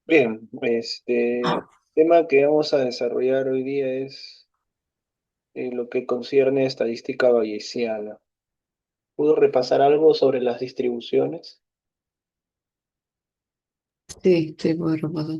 Bien, tema que vamos a desarrollar hoy día es lo que concierne estadística bayesiana. ¿Puedo repasar algo sobre las distribuciones? Sí, sí, puedo repasar.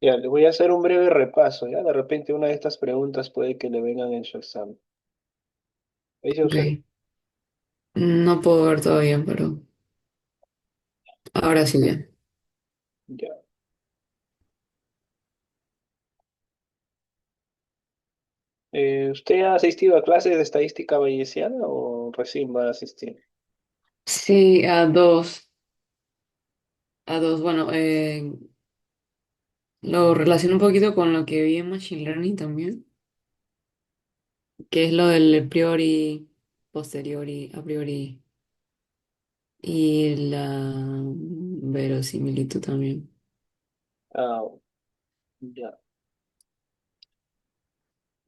Ya, le voy a hacer un breve repaso, ¿ya? De repente una de estas preguntas puede que le vengan en su examen. ¿Me dice usted? Ok. No puedo ver todavía, pero ahora sí bien. Ya. ¿Usted ha asistido a clases de estadística bayesiana o recién va a asistir? Sí, a dos. Bueno, lo relaciono un poquito con lo que vi en Machine Learning también, que es lo del priori, posteriori, a priori y la verosimilitud también. Ah, ya.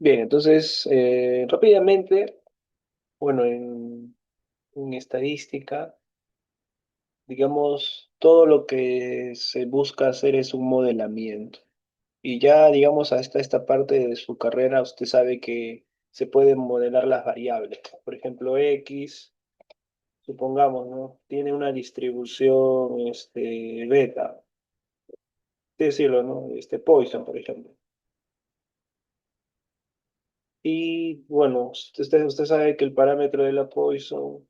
Bien, entonces, rápidamente, bueno, en estadística, digamos, todo lo que se busca hacer es un modelamiento. Y ya, digamos, hasta esta parte de su carrera, usted sabe que se pueden modelar las variables. Por ejemplo, X, supongamos, ¿no? Tiene una distribución, beta, decirlo, ¿no? Poisson, por ejemplo. Y bueno, usted sabe que el parámetro de la Poisson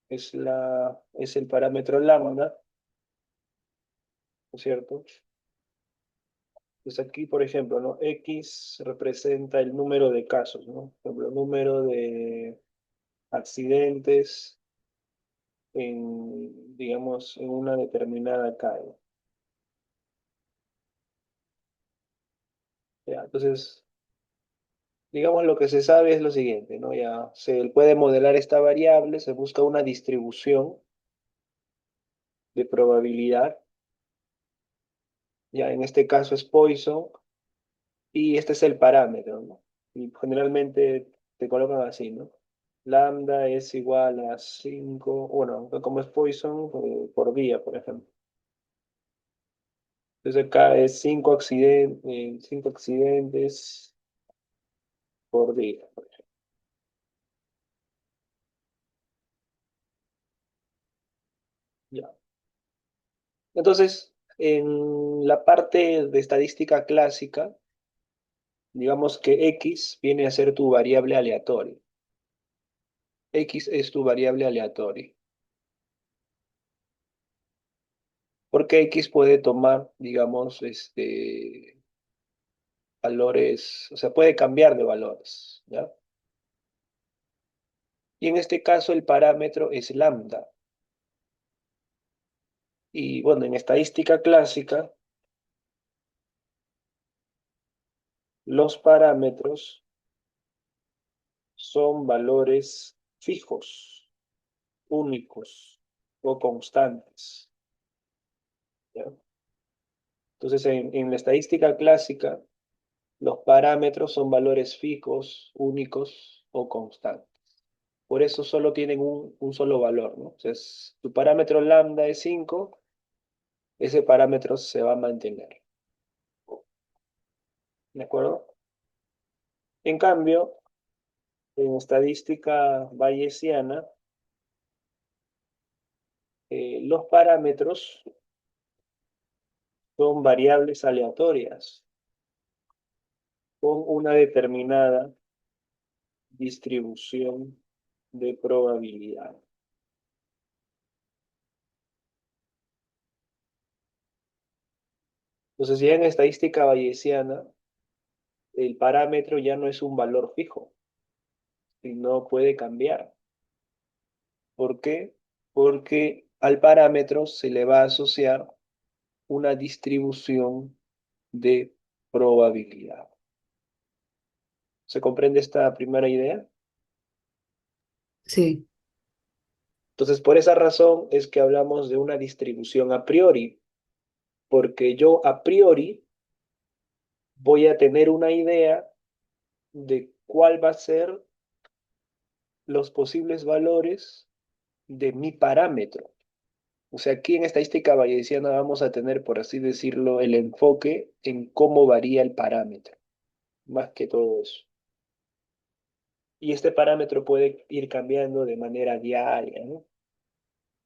es el parámetro lambda, ¿no es cierto? Pues aquí, por ejemplo, ¿no? X representa el número de casos, ¿no? Por ejemplo, el número de accidentes en, digamos, en una determinada calle. ¿Ya? Entonces, digamos, lo que se sabe es lo siguiente, ¿no? Ya se puede modelar esta variable, se busca una distribución de probabilidad, ya en este caso es Poisson, y este es el parámetro, ¿no? Y generalmente te colocan así, ¿no? Lambda es igual a 5 bueno, como es Poisson, por día, por ejemplo. Entonces acá es 5 accidentes por día, por ejemplo. Ya. Entonces, en la parte de estadística clásica, digamos que X viene a ser tu variable aleatoria. X es tu variable aleatoria. Porque X puede tomar, digamos, valores, o sea, puede cambiar de valores, ¿ya? Y en este caso el parámetro es lambda. Y bueno, en estadística clásica, los parámetros son valores fijos, únicos o constantes, ¿ya? Entonces, en la estadística clásica, los parámetros son valores fijos, únicos o constantes. Por eso solo tienen un solo valor, ¿no? Entonces, tu parámetro lambda es 5, ese parámetro se va a mantener, ¿de acuerdo? En cambio, en estadística bayesiana, los parámetros son variables aleatorias con una determinada distribución de probabilidad. Entonces, ya en estadística bayesiana, el parámetro ya no es un valor fijo, sino puede cambiar. ¿Por qué? Porque al parámetro se le va a asociar una distribución de probabilidad. ¿Se comprende esta primera idea? Sí, Entonces, por esa razón es que hablamos de una distribución a priori, porque yo a priori voy a tener una idea de cuál va a ser los posibles valores de mi parámetro. O sea, aquí en estadística bayesiana vamos a tener, por así decirlo, el enfoque en cómo varía el parámetro, más que todo eso. Y este parámetro puede ir cambiando de manera diaria, ¿no?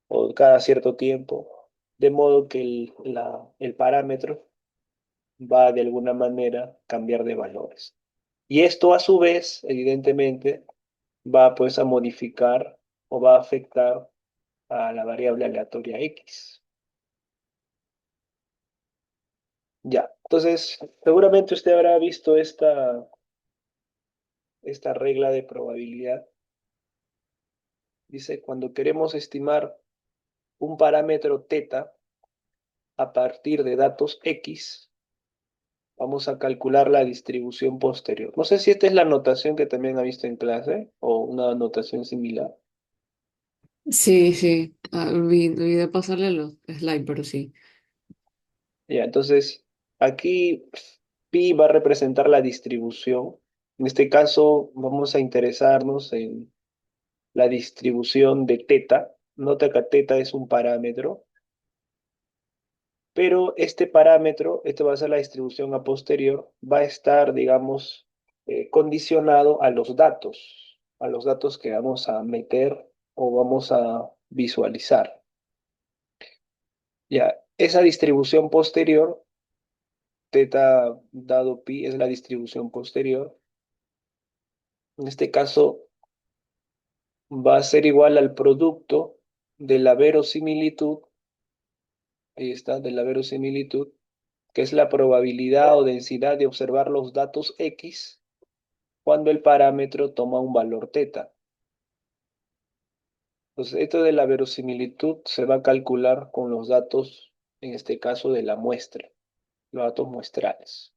O cada cierto tiempo, de modo que el parámetro va de alguna manera cambiar de valores. Y esto a su vez, evidentemente, va pues a modificar o va a afectar a la variable aleatoria X. Ya, entonces seguramente usted habrá visto esta regla de probabilidad. Dice, cuando queremos estimar un parámetro teta a partir de datos X, vamos a calcular la distribución posterior. No sé si esta es la notación que también ha visto en clase o una notación similar. sí, sí. Olvidé pasarle los slides, pero sí. Ya, entonces aquí pi va a representar la distribución. En este caso vamos a interesarnos en la distribución de teta. Nota que teta es un parámetro, pero este parámetro, esto va a ser la distribución a posterior, va a estar, digamos, condicionado a los datos que vamos a meter o vamos a visualizar. Ya, esa distribución posterior, teta dado pi, es la distribución posterior. En este caso, va a ser igual al producto de la verosimilitud, ahí está, de la verosimilitud, que es la probabilidad o densidad de observar los datos X cuando el parámetro toma un valor teta. Entonces, esto de la verosimilitud se va a calcular con los datos, en este caso de la muestra, los datos muestrales.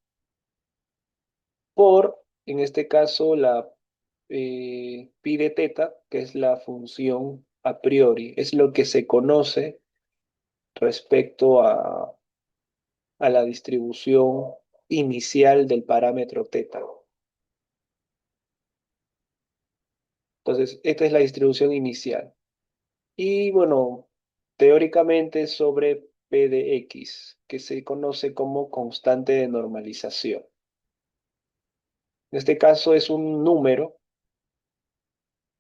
Por, en este caso, la pi de teta, que es la función a priori, es lo que se conoce respecto a la distribución inicial del parámetro teta. Entonces, esta es la distribución inicial. Y bueno, teóricamente sobre P de X, que se conoce como constante de normalización. En este caso es un número,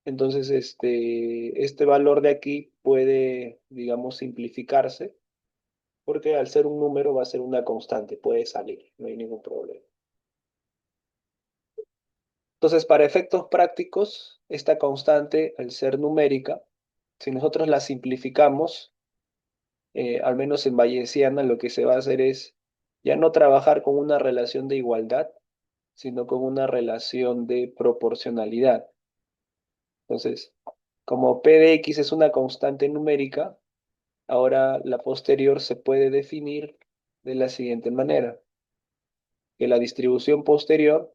entonces este valor de aquí puede, digamos, simplificarse, porque al ser un número va a ser una constante, puede salir, no hay ningún problema. Entonces, para efectos prácticos, esta constante, al ser numérica, si nosotros la simplificamos, al menos en Bayesiana, lo que se va a hacer es ya no trabajar con una relación de igualdad, sino con una relación de proporcionalidad. Entonces, como P de X es una constante numérica, ahora la posterior se puede definir de la siguiente manera, que la distribución posterior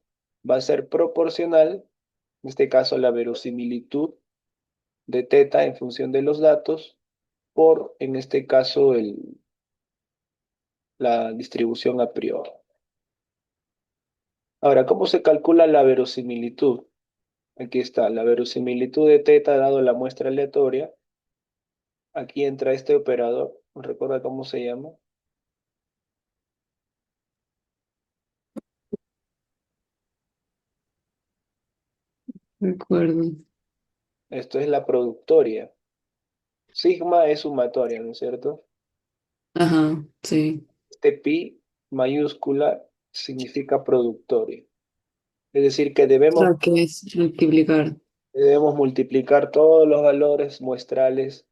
va a ser proporcional, en este caso la verosimilitud de teta en función de los datos, por, en este caso, la distribución a priori. Ahora, ¿cómo se calcula la verosimilitud? Aquí está, la verosimilitud de teta dado la muestra aleatoria. Aquí entra este operador. ¿Recuerda cómo se llama? Recuerdo. Esto es la productoria. Sigma es sumatoria, ¿no es cierto? Ajá, sí. Este pi mayúscula significa productoria. Es decir, que debemos, Claro que es multiplicar. debemos multiplicar todos los valores muestrales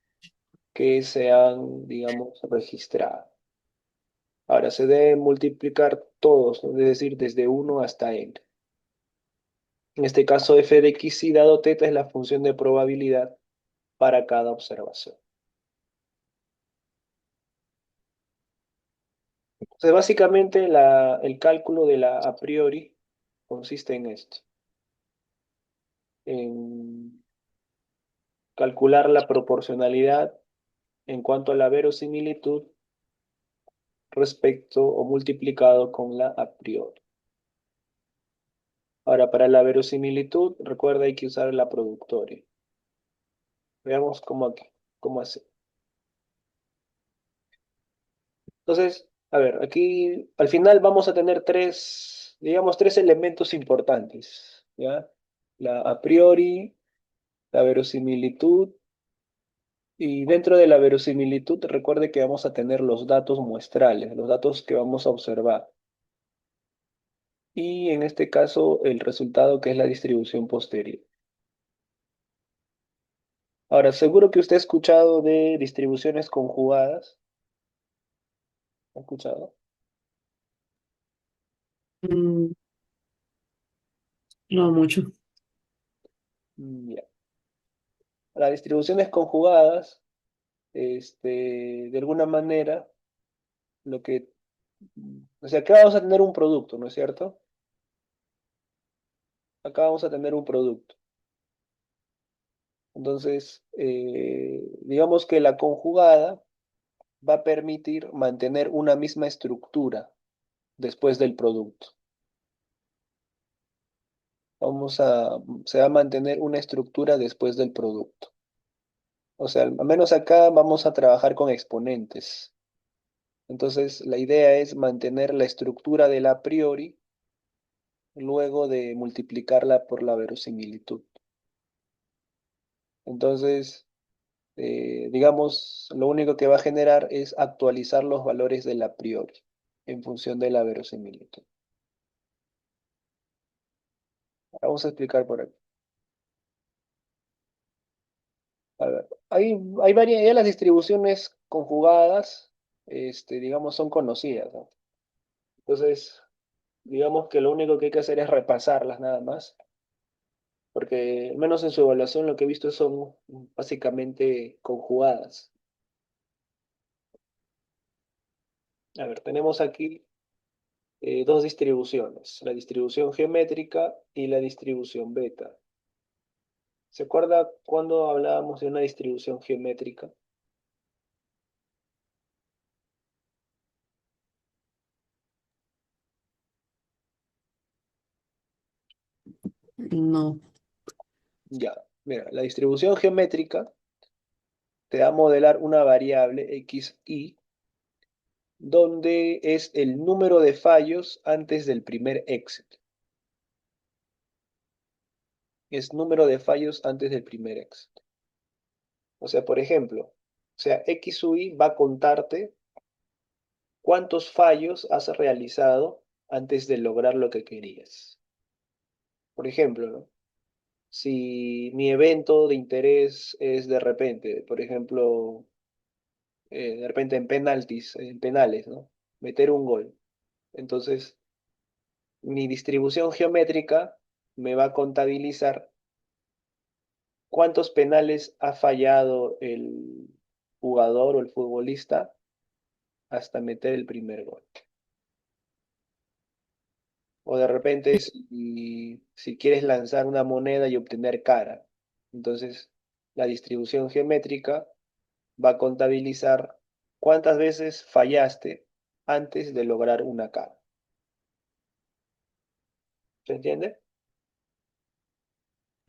que se han, digamos, registrado. Ahora, se deben multiplicar todos, ¿no? Es decir, desde uno hasta n. En este caso, f de x y dado teta es la función de probabilidad para cada observación. Entonces, básicamente, el cálculo de la a priori consiste en esto. En calcular la proporcionalidad en cuanto a la verosimilitud respecto o multiplicado con la a priori. Ahora, para la verosimilitud, recuerda hay que usar la productoria. Veamos cómo hace. Entonces, a ver, aquí al final vamos a tener tres, digamos, tres elementos importantes, ¿ya? La a priori, la verosimilitud, y dentro de la verosimilitud, recuerde que vamos a tener los datos muestrales, los datos que vamos a observar. Y en este caso, el resultado que es la distribución posterior. Ahora, seguro que usted ha escuchado de distribuciones conjugadas. ¿Ha escuchado? Mm, no mucho. Ya. Las distribuciones conjugadas, de alguna manera, lo que, o sea, acá vamos a tener un producto, ¿no es cierto? Acá vamos a tener un producto. Entonces, digamos que la conjugada va a permitir mantener una misma estructura después del producto. Se va a mantener una estructura después del producto. O sea, al menos acá vamos a trabajar con exponentes. Entonces, la idea es mantener la estructura del a priori luego de multiplicarla por la verosimilitud. Entonces, digamos, lo único que va a generar es actualizar los valores del a priori en función de la verosimilitud. Vamos a explicar por aquí. A ver, hay varias, ya las distribuciones conjugadas, digamos, son conocidas, ¿no? Entonces, digamos que lo único que hay que hacer es repasarlas nada más, porque al menos en su evaluación lo que he visto son básicamente conjugadas. A ver, tenemos aquí dos distribuciones, la distribución geométrica y la distribución beta. ¿Se acuerda cuando hablábamos de una distribución geométrica? No. Ya, mira, la distribución geométrica te va a modelar una variable xy donde es el número de fallos antes del primer éxito. Es número de fallos antes del primer éxito. O sea, por ejemplo, x sub y va a contarte cuántos fallos has realizado antes de lograr lo que querías. Por ejemplo, ¿no? Si mi evento de interés es de repente, por ejemplo, de repente en penaltis, en penales, ¿no? Meter un gol. Entonces, mi distribución geométrica me va a contabilizar cuántos penales ha fallado el jugador o el futbolista hasta meter el primer gol. O de repente, si quieres lanzar una moneda y obtener cara, entonces la distribución geométrica va a contabilizar cuántas veces fallaste antes de lograr una cara. ¿Se entiende?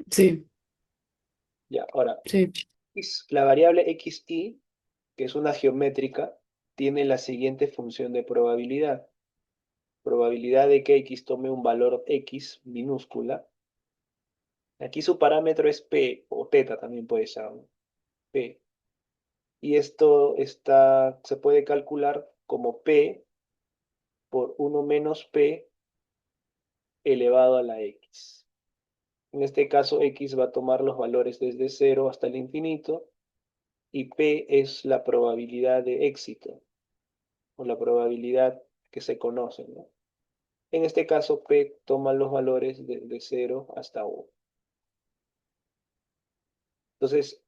Sí, Ya, ahora, sí. la variable xy, que es una geométrica, tiene la siguiente función de probabilidad. Probabilidad de que x tome un valor x minúscula. Aquí su parámetro es p, o teta también puede ser, ¿no? P. Y esto se puede calcular como p por 1 menos p elevado a la x. En este caso, x va a tomar los valores desde 0 hasta el infinito y p es la probabilidad de éxito o la probabilidad que se conoce, ¿no? En este caso, p toma los valores de 0 hasta 1. Entonces,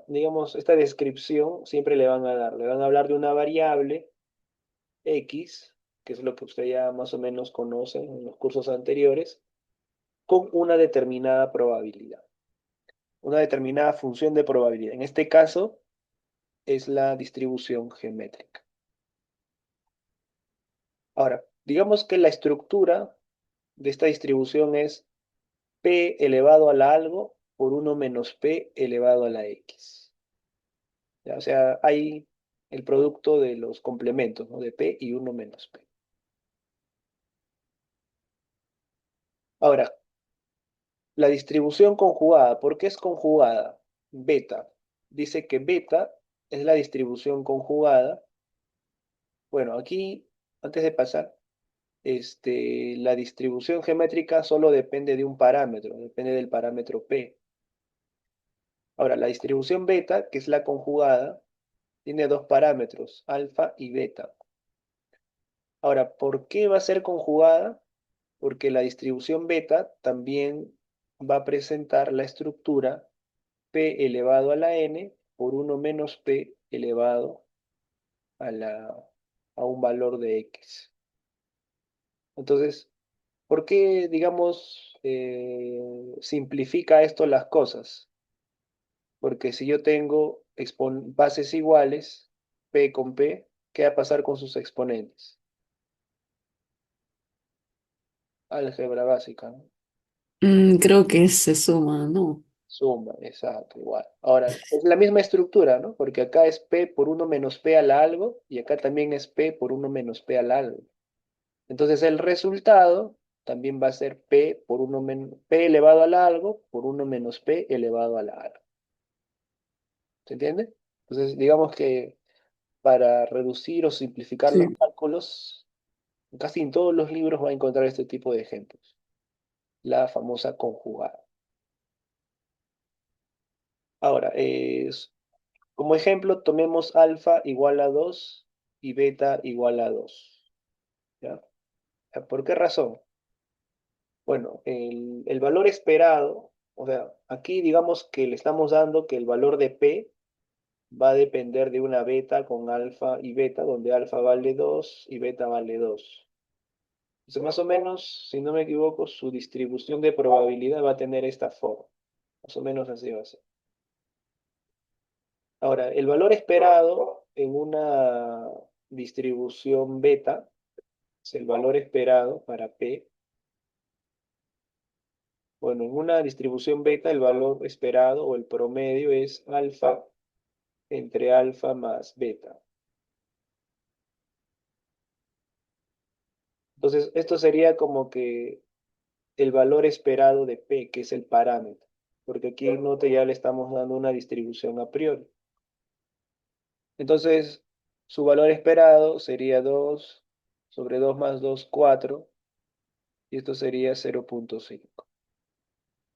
digamos, esta descripción siempre le van a hablar de una variable x, que es lo que usted ya más o menos conoce en los cursos anteriores, con una determinada probabilidad. una determinada función de probabilidad. En este caso es la distribución geométrica. Ahora, digamos que la estructura de esta distribución es p elevado a la algo por 1 menos p elevado a la x. ¿Ya? O sea, hay el producto de los complementos, ¿no? De p y 1 menos p. Ahora, la distribución conjugada, ¿por qué es conjugada? Beta. Dice que beta es la distribución conjugada. Bueno, aquí, antes de pasar, la distribución geométrica solo depende de un parámetro, depende del parámetro p. Ahora, la distribución beta, que es la conjugada, tiene dos parámetros, alfa y beta. Ahora, ¿por qué va a ser conjugada? Porque la distribución beta también va a presentar la estructura p elevado a la n por 1 menos p elevado a, a un valor de x. Entonces, ¿por qué, digamos, simplifica esto las cosas? Porque si yo tengo bases iguales, p con p, ¿qué va a pasar con sus exponentes? Álgebra básica, ¿no? Creo que se suma, ¿no? Suma, exacto, igual. Ahora, es la misma estructura, ¿no? Porque acá es p por 1 menos p al algo y acá también es p por 1 menos p al algo. Entonces el resultado también va a ser p por 1 menos p elevado al algo por 1 menos p elevado a la algo. ¿Se entiende? Entonces, digamos que para reducir o simplificar los Sí. cálculos, casi en todos los libros va a encontrar este tipo de ejemplos. La famosa conjugada. Ahora, como ejemplo, tomemos alfa igual a 2 y beta igual a 2. ¿Ya? ¿Por qué razón? Bueno, el valor esperado, o sea, aquí digamos que le estamos dando que el valor de P va a depender de una beta con alfa y beta, donde alfa vale 2 y beta vale 2. Entonces, más o menos, si no me equivoco, su distribución de probabilidad va a tener esta forma. Más o menos así va a ser. Ahora, el valor esperado en una distribución beta, es el valor esperado para P. Bueno, en una distribución beta, el valor esperado o el promedio es alfa entre alfa más beta. Entonces, esto sería como que el valor esperado de P, que es el parámetro, porque aquí en nota ya le estamos dando una distribución a priori. Entonces, su valor esperado sería 2 sobre 2 más 2, 4, y esto sería 0,5.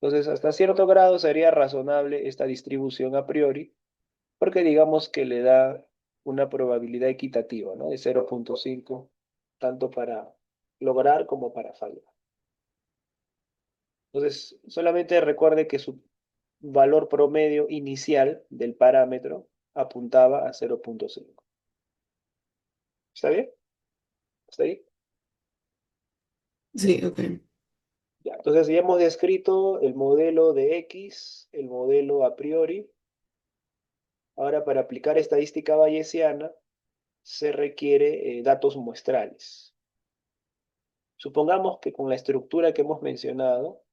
Entonces, hasta cierto grado sería razonable esta distribución a priori, porque digamos que le da una probabilidad equitativa, ¿no? De 0,5, tanto para lograr como para fallar. Entonces, solamente recuerde que su valor promedio inicial del parámetro apuntaba a 0,5. ¿Está bien? ¿Está ahí? Sí, ok. Ya, entonces ya hemos descrito el modelo de X, el modelo a priori. Ahora, para aplicar estadística bayesiana, se requiere datos muestrales. Supongamos que con la estructura que hemos mencionado,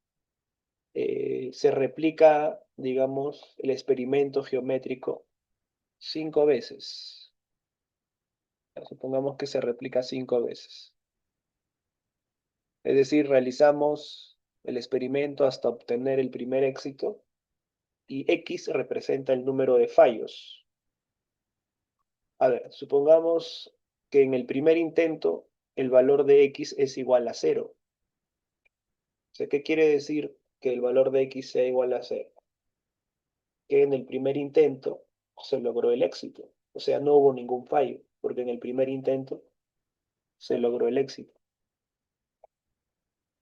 se replica, digamos, el experimento geométrico 5 veces. Supongamos que se replica 5 veces. Es decir, realizamos el experimento hasta obtener el primer éxito y X representa el número de fallos. A ver, supongamos que en el primer intento el valor de X es igual a 0. O sea, ¿qué quiere decir que el valor de X sea igual a 0? Que en el primer intento se logró el éxito. O sea, no hubo ningún fallo, porque en el primer intento se logró el éxito.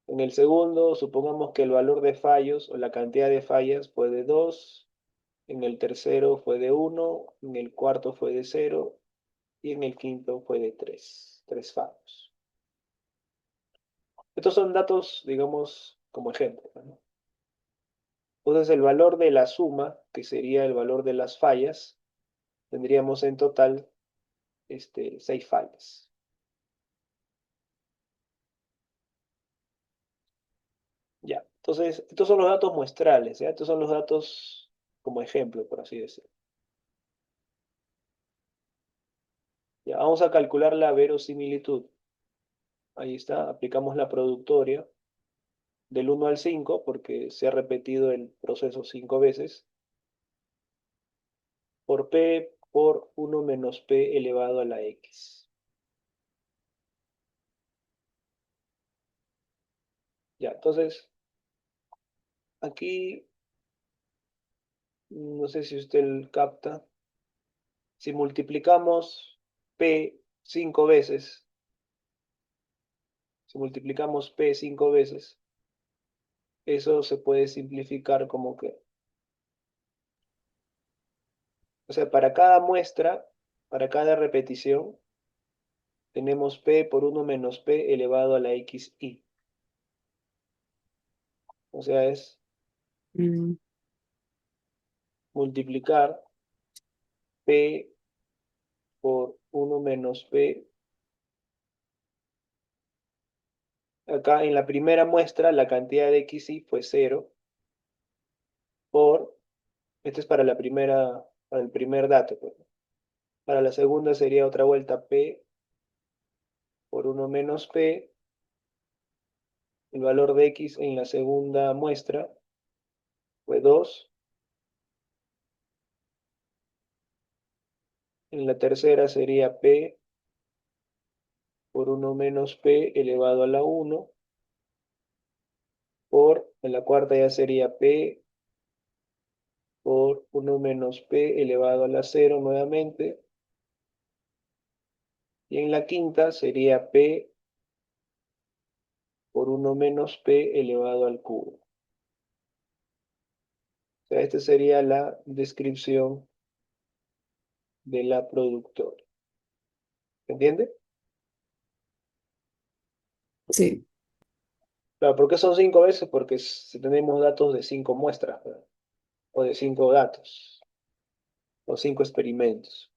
En el segundo, supongamos que el valor de fallos o la cantidad de fallas fue de 2, en el tercero fue de 1, en el cuarto fue de 0 y en el quinto fue de 3. 3 fallos. Estos son datos, digamos, como ejemplo, ¿no? Entonces el valor de la suma, que sería el valor de las fallas, tendríamos en total 6 fallas. Ya, entonces estos son los datos muestrales, ¿ya? Estos son los datos como ejemplo, por así decirlo. Ya, vamos a calcular la verosimilitud. Ahí está, aplicamos la productoria del 1 al 5 porque se ha repetido el proceso 5 veces, por P por 1 menos P elevado a la X. Ya, entonces, aquí, no sé si usted capta, si multiplicamos P 5 veces, si multiplicamos P 5 veces, eso se puede simplificar como que, o sea, para cada muestra, para cada repetición, tenemos P por 1 menos P elevado a la XI. O sea, es Mm, multiplicar P por 1 menos P. Acá en la primera muestra la cantidad de XI fue 0 por, este es para la primera, para el primer dato, pues. Para la segunda sería otra vuelta P por 1 menos P. El valor de X en la segunda muestra fue 2. En la tercera sería P por 1 menos P elevado a la 1. En la cuarta ya sería P por 1 menos P elevado a la 0 nuevamente. Y en la quinta sería P por 1 menos P elevado al cubo. O sea, esta sería la descripción de la productora. ¿Se entiende? sí, Claro, ¿por qué son 5 veces? Porque si tenemos datos de 5 muestras, ¿verdad? O de 5 datos, o 5 experimentos.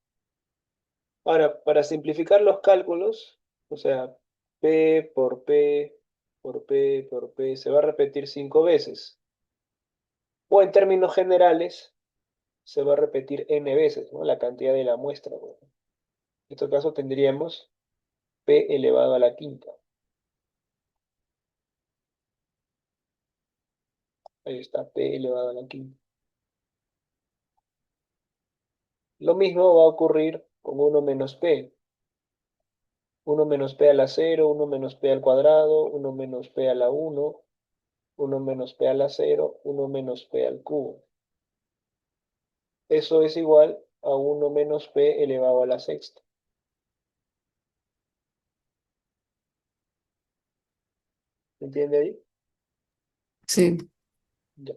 Ahora, para simplificar los cálculos, o sea, P por P por P por P se va a repetir 5 veces. O en términos generales, se va a repetir n veces, ¿no? La cantidad de la muestra. Bueno. En este caso tendríamos P elevado a la quinta. Ahí está, P elevado a la quinta. Lo mismo va a ocurrir con 1 menos P. 1 menos P a la 0, 1 menos P al cuadrado, 1 menos P a la 1, 1 menos P a la 0, 1 menos P al cubo. Eso es igual a 1 menos P elevado a la sexta. ¿Se entiende ahí? sí, Ya.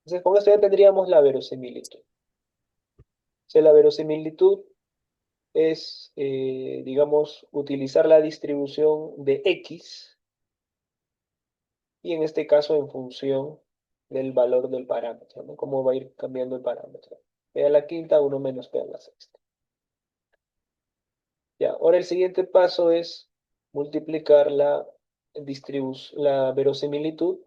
Entonces, con esto ya tendríamos la verosimilitud. O sea, la verosimilitud es, digamos, utilizar la distribución de X y en este caso en función del valor del parámetro, ¿no? Cómo va a ir cambiando el parámetro. P a la quinta, 1 menos P a la sexta. Ya, ahora el siguiente paso es multiplicar la verosimilitud.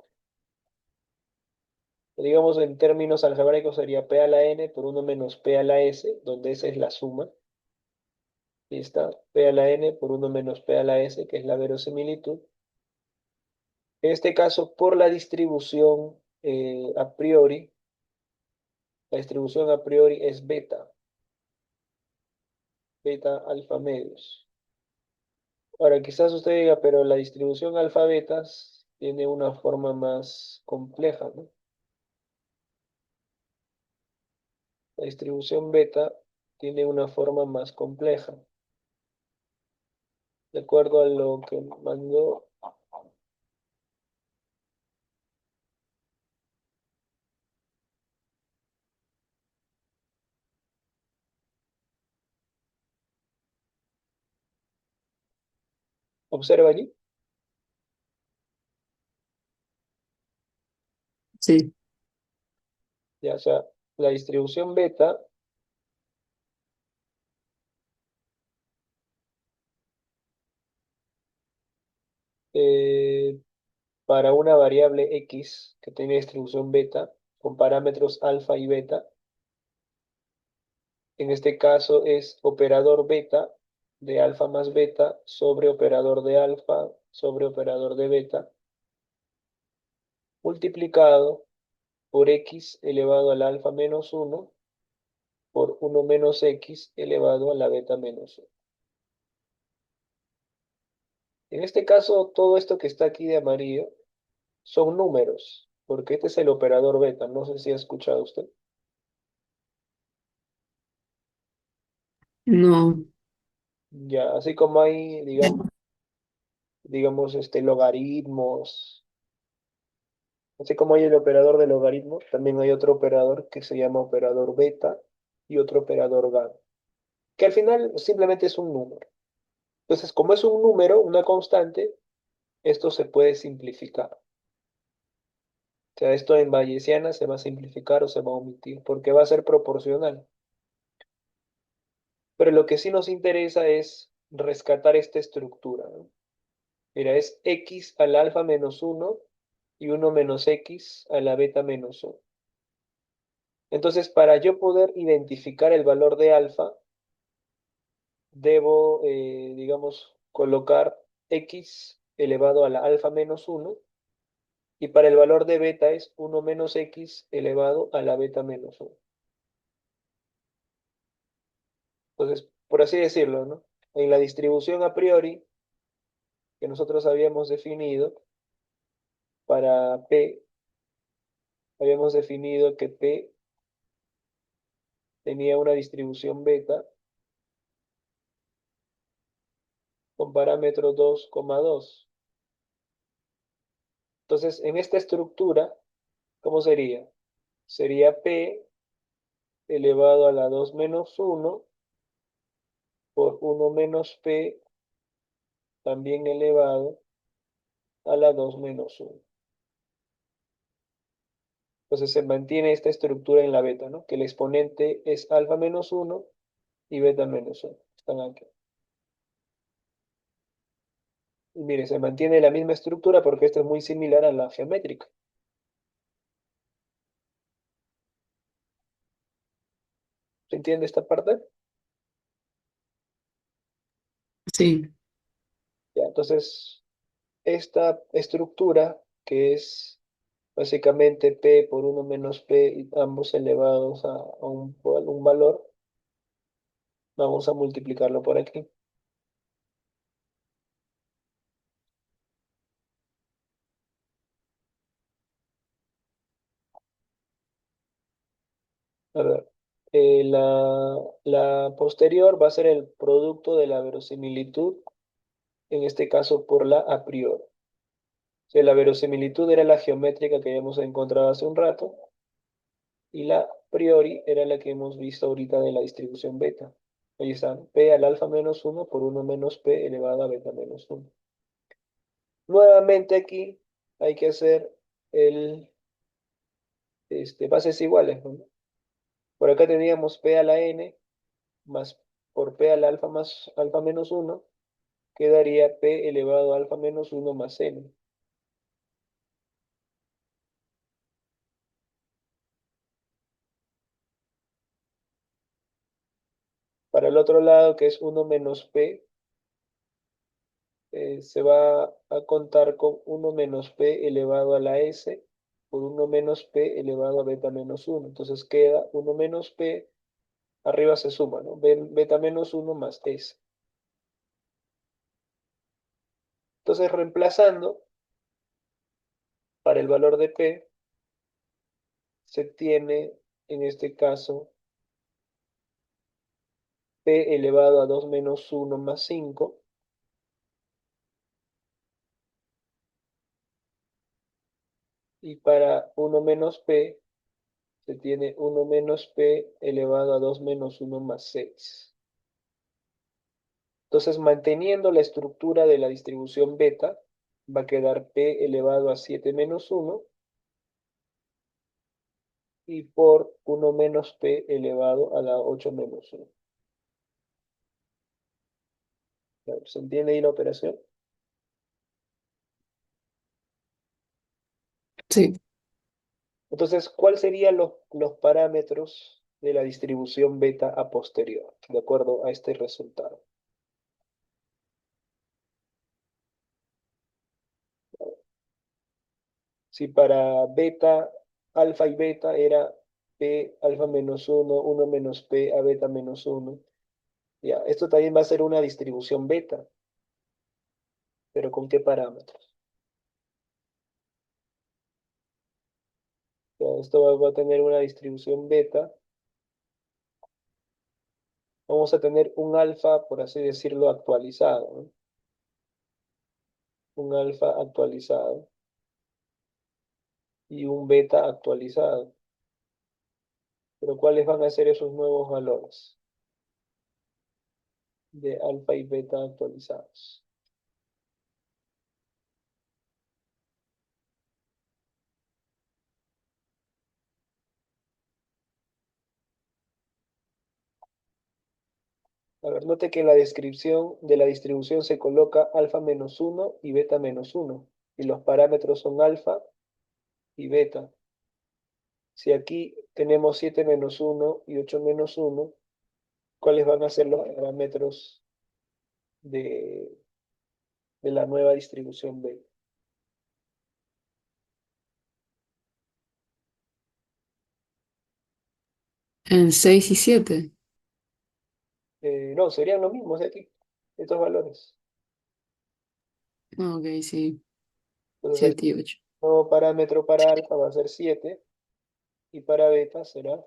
Digamos, en términos algebraicos sería P a la N por 1 menos P a la S, donde S es la suma. Y está P a la N por 1 menos P a la S, que es la verosimilitud. En este caso, por la distribución a priori, la distribución a priori es beta, beta alfa medios. Ahora, quizás usted diga, pero la distribución alfa betas tiene una forma más compleja, ¿no? La distribución beta tiene una forma más compleja. De acuerdo a lo que mandó, observa allí. sí. Ya, o sea, la distribución beta eh, para una variable x que tiene distribución beta con parámetros alfa y beta, en este caso es operador beta de alfa más beta sobre operador de alfa sobre operador de beta multiplicado por x elevado al alfa menos uno por uno menos x elevado a la beta menos uno. En este caso, todo esto que está aquí de amarillo son números, porque este es el operador beta. No sé si ha escuchado usted. No, Ya, así como hay, digamos, logaritmos, así como hay el operador de logaritmo, también hay otro operador que se llama operador beta y otro operador gamma, que al final simplemente es un número. Entonces, como es un número, una constante, esto se puede simplificar. O sea, esto en bayesiana se va a simplificar o se va a omitir, porque va a ser proporcional. Pero lo que sí nos interesa es rescatar esta estructura, ¿no? Mira, es x al alfa menos uno y uno menos x a la beta menos uno. Entonces, para yo poder identificar el valor de alfa, debo, digamos, colocar x elevado a la alfa menos uno, y para el valor de beta es uno menos x elevado a la beta menos uno. Entonces, por así decirlo, ¿no? En la distribución a priori que nosotros habíamos definido, para P, habíamos definido que P tenía una distribución beta con parámetro 2,2. Entonces, en esta estructura, ¿cómo sería? Sería P elevado a la 2 menos uno por uno menos P también elevado a la 2 menos uno. Entonces se mantiene esta estructura en la beta, ¿no? Que el exponente es alfa menos uno y beta menos uno. Están aquí. Y mire, se mantiene la misma estructura porque esto es muy similar a la geométrica. ¿Se entiende esta parte? sí, Ya, entonces, esta estructura, que es básicamente P por uno menos P, y ambos elevados a un valor, vamos a multiplicarlo por aquí. A ver, la posterior va a ser el producto de la verosimilitud, en este caso por la a priori. O sea, la verosimilitud era la geométrica que habíamos encontrado hace un rato, y la priori era la que hemos visto ahorita de la distribución beta. Ahí están, P al alfa menos uno por uno menos P elevado a beta menos uno. Nuevamente aquí hay que hacer bases iguales, ¿no? Por acá teníamos P a la n más por P al alfa más alfa menos uno, quedaría P elevado a alfa menos uno más n. Para el otro lado, que es uno menos P, se va a contar con uno menos P elevado a la S por uno menos P elevado a beta menos uno. Entonces queda uno menos P, arriba se suma, ¿no? Beta menos uno más S. Entonces reemplazando, para el valor de P, se tiene en este caso P elevado a 2 menos uno más 5, y para uno menos P se tiene uno menos P elevado a 2 menos uno más 6. Entonces, manteniendo la estructura de la distribución beta, va a quedar P elevado a 7 menos uno y por 1 menos p elevado a la 8 menos 1. ¿Se entiende ahí la operación? Sí. Entonces, ¿cuáles serían los parámetros de la distribución beta a posterior, de acuerdo a este resultado? Si para beta, alfa y beta era p alfa menos uno menos p a beta menos uno, ya, esto también va a ser una distribución beta, pero ¿con qué parámetros? Ya, esto va a tener una distribución beta. Vamos a tener un alfa, por así decirlo, actualizado, ¿no? Un alfa actualizado y un beta actualizado. Pero ¿cuáles van a ser esos nuevos valores de alfa y beta actualizados? A ver, note que en la descripción de la distribución se coloca alfa menos uno y beta menos uno. Y los parámetros son alfa y beta. Si aquí tenemos 7 menos uno y 8 menos uno, ¿cuáles van a ser los parámetros de, de la nueva distribución beta? En 6 y 7. No, serían los mismos de aquí, estos valores. Ok, sí. Entonces, 7 y 8. el nuevo parámetro para alfa va a ser 7 y para beta será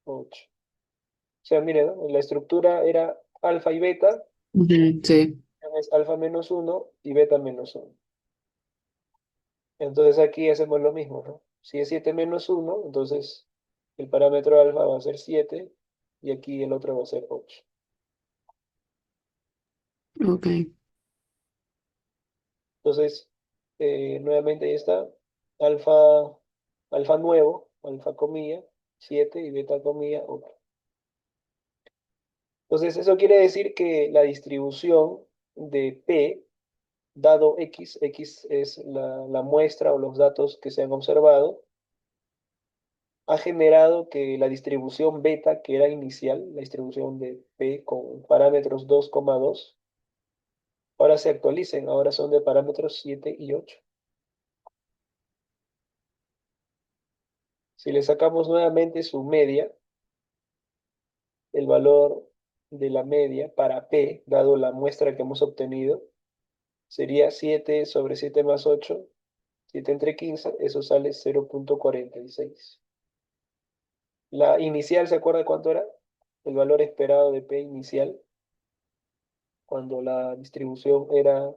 8. O sea, miren, ¿no? La estructura era alfa y beta, Ujú, sí. es alfa menos uno y beta menos uno. Entonces aquí hacemos lo mismo, ¿no? Si es 7 menos uno, entonces el parámetro alfa va a ser 7 y aquí el otro va a ser 8. Ok. Entonces, nuevamente ahí está, alfa, alfa nuevo, alfa comilla, 7 y beta comilla, 8. Entonces, eso quiere decir que la distribución de P, dado X, X es la muestra o los datos que se han observado, ha generado que la distribución beta, que era inicial, la distribución de P con parámetros 2,2, ahora se actualicen, ahora son de parámetros 7 y 8. Si le sacamos nuevamente su media, el valor de la media para P, dado la muestra que hemos obtenido, sería 7 sobre 7 más 8, 7 entre 15, eso sale 0,46. La inicial, ¿se acuerda cuánto era? El valor esperado de P inicial, cuando la distribución era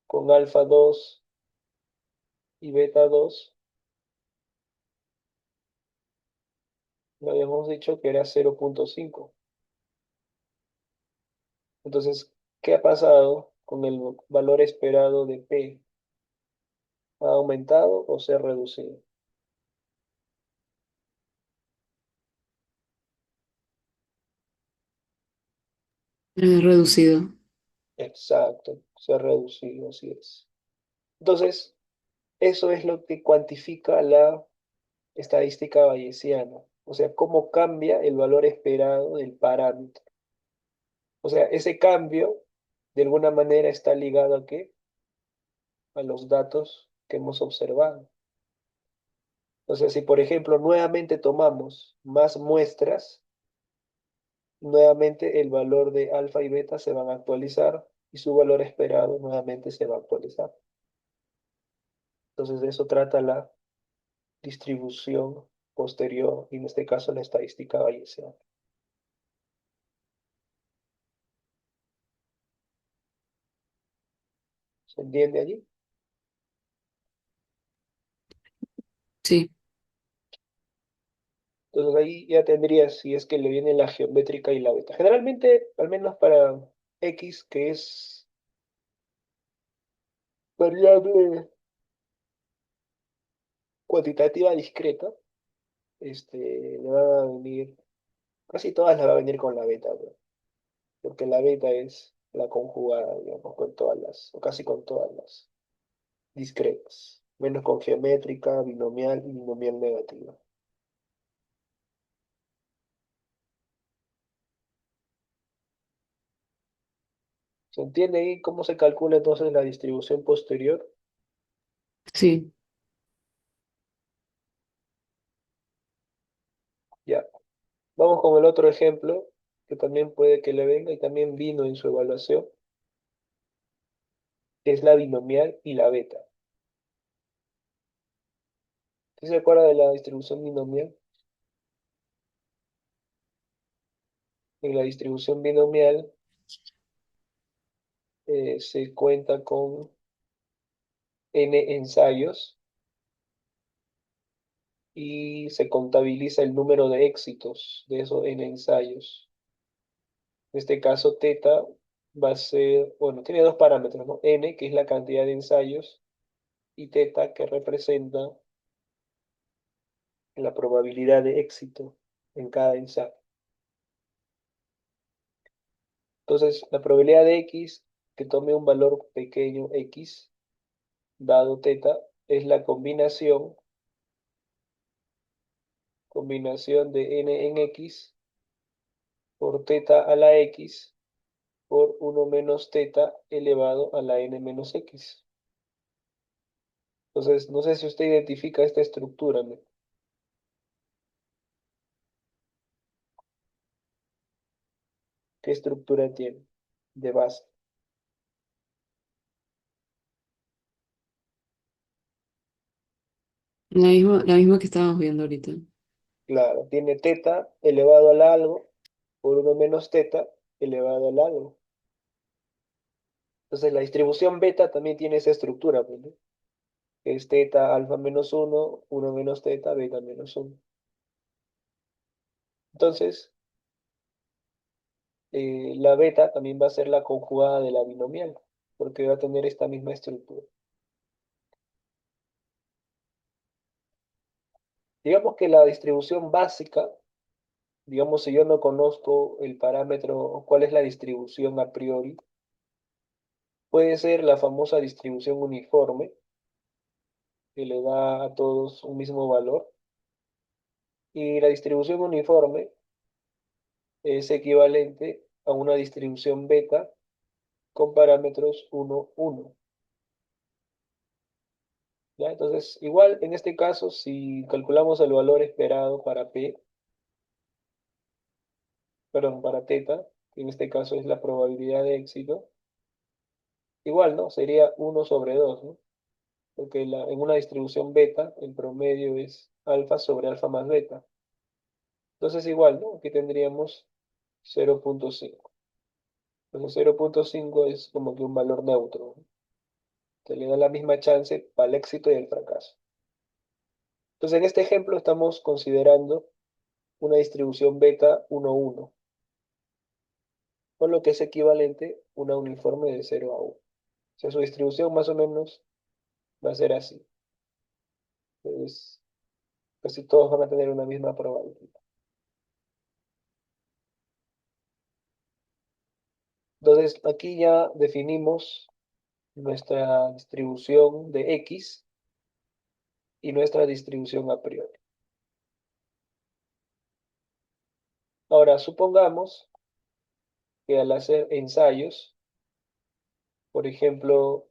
con alfa 2 y beta 2, lo habíamos dicho que era 0,5. Entonces, ¿qué ha pasado con el valor esperado de P? ¿Ha aumentado o se ha reducido? Reducido. Exacto, se ha reducido, así es. Entonces, eso es lo que cuantifica la estadística bayesiana, o sea, cómo cambia el valor esperado del parámetro. O sea, ese cambio, de alguna manera, está ligado a qué? A los datos que hemos observado. O sea, si por ejemplo nuevamente tomamos más muestras, nuevamente el valor de alfa y beta se van a actualizar y su valor esperado nuevamente se va a actualizar. Entonces de eso trata la distribución posterior y en este caso la estadística bayesiana. ¿Se entiende allí? Sí. Entonces ahí ya tendrías, si es que le viene la geométrica y la beta. Generalmente, al menos para X, que es variable cuantitativa discreta, le van a venir, casi todas le va a venir con la beta, ¿no? Porque la beta es la conjugada, digamos, con todas o casi con todas las discretas, menos con geométrica, binomial y binomial negativa. ¿Se entiende ahí cómo se calcula entonces la distribución posterior? Sí. Ya. Vamos con el otro ejemplo, que también puede que le venga y también vino en su evaluación, que es la binomial y la beta. ¿Sí se acuerda de la distribución binomial? En la distribución binomial se cuenta con n ensayos y se contabiliza el número de éxitos de esos n ensayos. En este caso, teta va a ser, bueno, tiene dos parámetros, ¿no? N, que es la cantidad de ensayos, y teta, que representa la probabilidad de éxito en cada ensayo. Entonces, la probabilidad de x, que tome un valor pequeño x, dado teta, es la combinación de n en x por teta a la x por 1 menos teta elevado a la n menos x. Entonces, no sé si usted identifica esta estructura, ¿no? ¿Qué estructura tiene de base? La misma que estábamos viendo ahorita. Claro, tiene teta elevado al algo por 1 menos teta elevado al algo. Entonces, la distribución beta también tiene esa estructura, pues, ¿no? Que es teta alfa menos 1, 1 menos teta beta menos 1. Entonces, la beta también va a ser la conjugada de la binomial, porque va a tener esta misma estructura. Digamos que la distribución básica, digamos si yo no conozco el parámetro, cuál es la distribución a priori, puede ser la famosa distribución uniforme, que le da a todos un mismo valor. Y la distribución uniforme es equivalente a una distribución beta con parámetros 1, 1. ¿Ya? Entonces, igual en este caso, si calculamos el valor esperado para P, perdón, para teta, que en este caso es la probabilidad de éxito, igual, ¿no? Sería 1/2, ¿no? Porque en una distribución beta, el promedio es alfa sobre alfa más beta. Entonces, igual, ¿no? Aquí tendríamos 0.5. Entonces, 0.5 es como que un valor neutro, ¿no? Que le da la misma chance para el éxito y el fracaso. Entonces, en este ejemplo estamos considerando una distribución beta 1, 1, por lo que es equivalente a una uniforme de 0 a 1. O sea, su distribución más o menos va a ser así. Entonces, casi todos van a tener una misma probabilidad. Entonces, aquí ya definimos nuestra distribución de X y nuestra distribución a priori. Ahora, supongamos que al hacer ensayos, por ejemplo,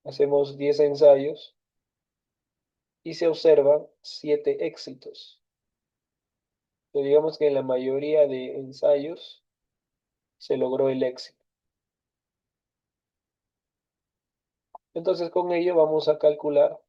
hacemos 10 ensayos y se observan 7 éxitos. Pero digamos que en la mayoría de ensayos se logró el éxito. Entonces, con ello vamos a calcular